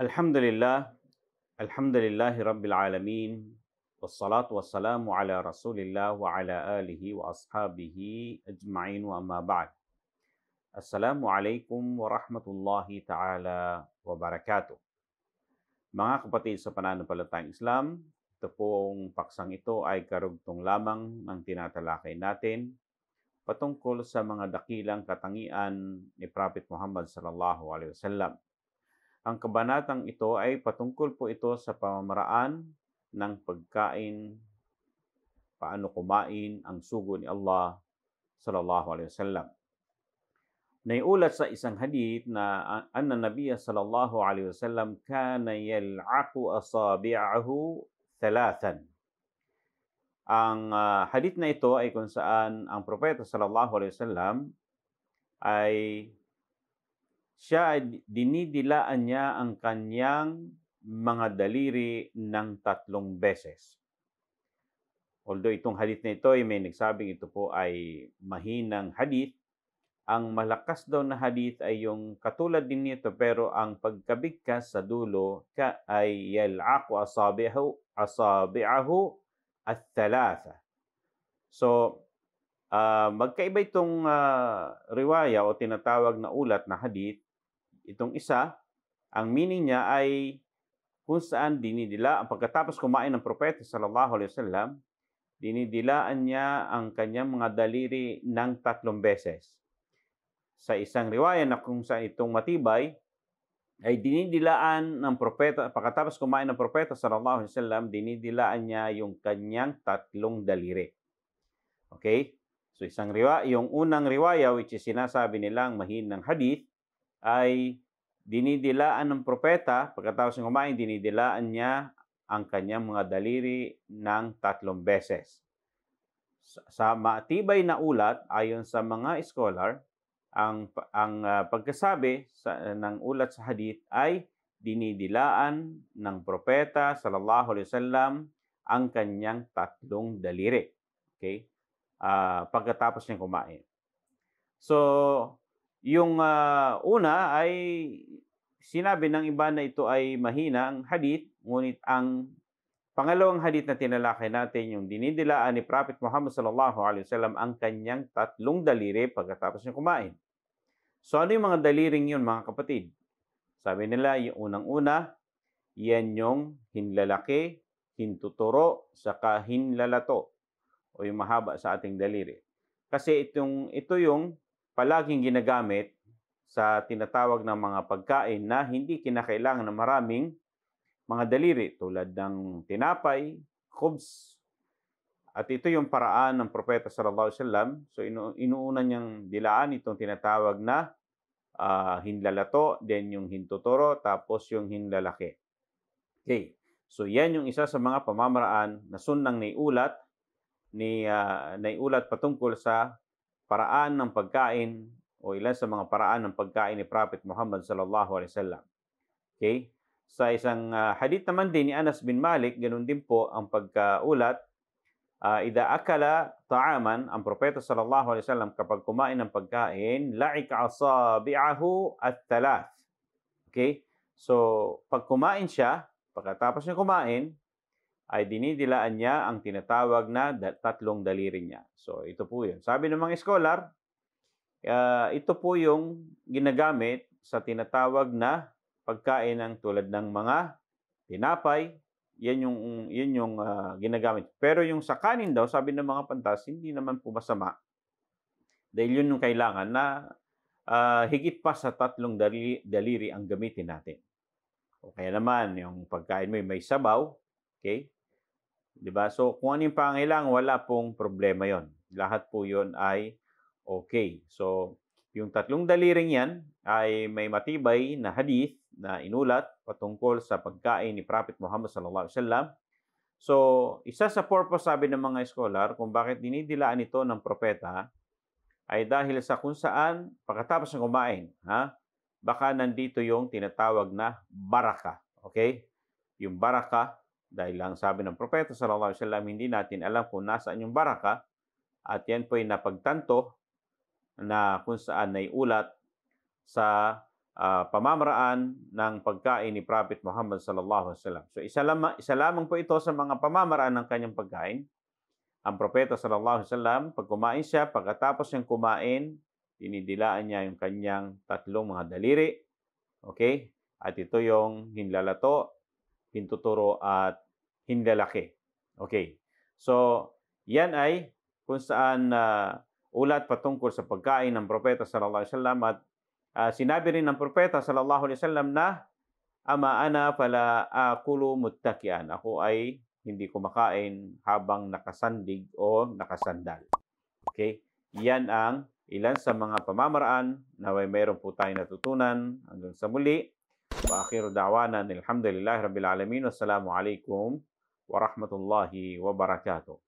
Alhamdulillah, alhamdulillahi rabbil alamin, wassalatu wassalamu ala rasulillah wa ala alihi wa ashabihi ajma'in wa amma ba'd. Assalamualaikum warahmatullahi ta'ala wabarakatuh. Mga kapatid sa pananampalatayang Islam, ito pong paksang ito ay karugtong lamang ng tinatalakay natin patungkol sa mga dakilang katangian ni Prophet Muhammad sallallahu alaihi wasallam. Ang kabanatang ito ay patungkol po ito sa pamamaraan ng pagkain, paano kumain ang sugo ni Allah sallallahu alaihi wasallam. Naiulat sa isang hadith na anna Nabiyya sallallahu alaihi wasallam kana yal'aqu asabi'ahu thalathan. Ang hadith na ito ay kung saan ang propeta sallallahu alaihi wasallam ay dinidilaan niya ang kanyang mga daliri ng 3 beses. Although itong hadith na ito ay may nagsabing ito po ay mahinang hadith, ang malakas daw na hadith ay yung katulad din nito pero ang pagkabigkas sa dulo ay yal'aqu asabi'ahu at-thalatha. So, magkaiba itong riwaya o tinatawag na ulat na hadith. Itong isa, ang meaning niya ay kung saan dinidila, pagkatapos kumain ng propeta sallallahu alaihi wasallam, dinidilaan niya ang kanyang mga daliri ng 3 beses. Sa isang riwaya na kung saan itong matibay, ay dinidilaan ng propeta, pagkatapos kumain ng propeta sallallahu alaihi wasallam, dinidilaan niya yung kanyang 3 daliri. Okay? So yung unang riwaya which is sinasabi nilang mahinang hadith ay dinidilaan ng propeta, pagkatapos ng kumain, dinidilaan niya ang kanyang mga daliri ng 3 beses. Sa matibay na ulat, ayon sa mga scholar, ang pagkasabi ng ulat sa hadith ay dinidilaan ng propeta sallallahu alaihi wasallam ang kanyang 3 daliri. Okay? Pagkatapos niyang kumain. So, yung una ay sinabi ng iba na ito ay mahina ang hadith, ngunit ang pangalawang hadith na tinalakay natin, yung dinidilaan ni Prophet Muhammad sallallahu alaihi wasallam ang kanyang 3 daliri pagkatapos niyang kumain. So, ano yung mga daliring yun, mga kapatid? Sabi nila, yung unang-una, yan yung hinlalaki, hintuturo, saka hinlalato, o yung mahaba sa ating daliri. Kasi ito yung palaging ginagamit sa tinatawag ng mga pagkain na hindi kinakailangan ng maraming mga daliri tulad ng tinapay, khubz. At ito yung paraan ng propeta sallallahu alaihi wasallam. So inuuna niyang dilaan itong tinatawag na hinlalato, then yung hintuturo, tapos yung hinlalaki. Okay. So yan yung isa sa mga pamamaraan na sunnang naiulat patungkol sa paraan ng pagkain o ilan sa mga paraan ng pagkain ni Prophet Muhammad sallallahu alaihi wasallam. Okay? Sa isang hadith naman din ni Anas bin Malik, ganoon din po ang pagkaulat. Ida akala ta'aman, ang propeta sallallahu alaihi wasallam kapag kumain ng pagkain, la'ika asabi'ahu at-thalath. Okay? So, pag kumain siya, pagkatapos niya kumain, ay dinidilaan niya ang tinatawag na 3 daliri niya. So, ito po yun. Sabi ng mga scholar, ito po yung ginagamit sa tinatawag na pagkain ng tulad ng mga tinapay. Yan yung ginagamit. Pero yung sa kanin daw, sabi ng mga pantas, hindi naman po masama. Dahil yun yung kailangan na higit pa sa 3 daliri ang gamitin natin. O kaya naman, yung pagkain mo may sabaw, okay? Diba? So, kung ano yung pangailangan, wala pong problema yon. Lahat po yon ay okay. So, yung 3 daliring yan ay may matibay na hadith na inulat patungkol sa pagkain ni Prophet Muhammad sallallahu alaihi wasallam. So, isa sa purpose, sabi ng mga scholar, kung bakit dinidilaan ito ng propeta ay dahil sa kung saan pagkatapos ng kumain, baka nandito yung tinatawag na baraka. Okay? Yung baraka, dahil lang sabi ng propeta sallallahu alaihi wasallam, hindi natin alam kung nasaan yung baraka, at yan po ay napagtanto na kung saan naiulat sa pamamaraan ng pagkain ni Prophet Muhammad sallallahu alaihi wasallam. So isa lamang po ito sa mga pamamaraan ng kanyang pagkain. Ang propeta sallallahu alaihi wasallam, pag kumain siya, pagkatapos niyang kumain, dinidilaan niya yung kanyang tatlong mga daliri. Okay? At ito yung hinlalato, hintuturo at hinlalaki. Okay. So, yan ay kung saan ulat patungkol sa pagkain ng propeta sallallahu alaihi wasallam at sinabi rin ng propeta sallallahu alaihi wasallam na ama ana fala akulu muttakian. Ako ay hindi kumakain habang nakasandig o nakasandal. Okay? Yan ang ilan sa mga pamamaraan na mayroon po tayong natutunan. Hanggang sa muli. Wa akhiru da'wana alhamdulillahi rabbil alamin. Wassalamu alaikum warahmatullahi wabarakatuh.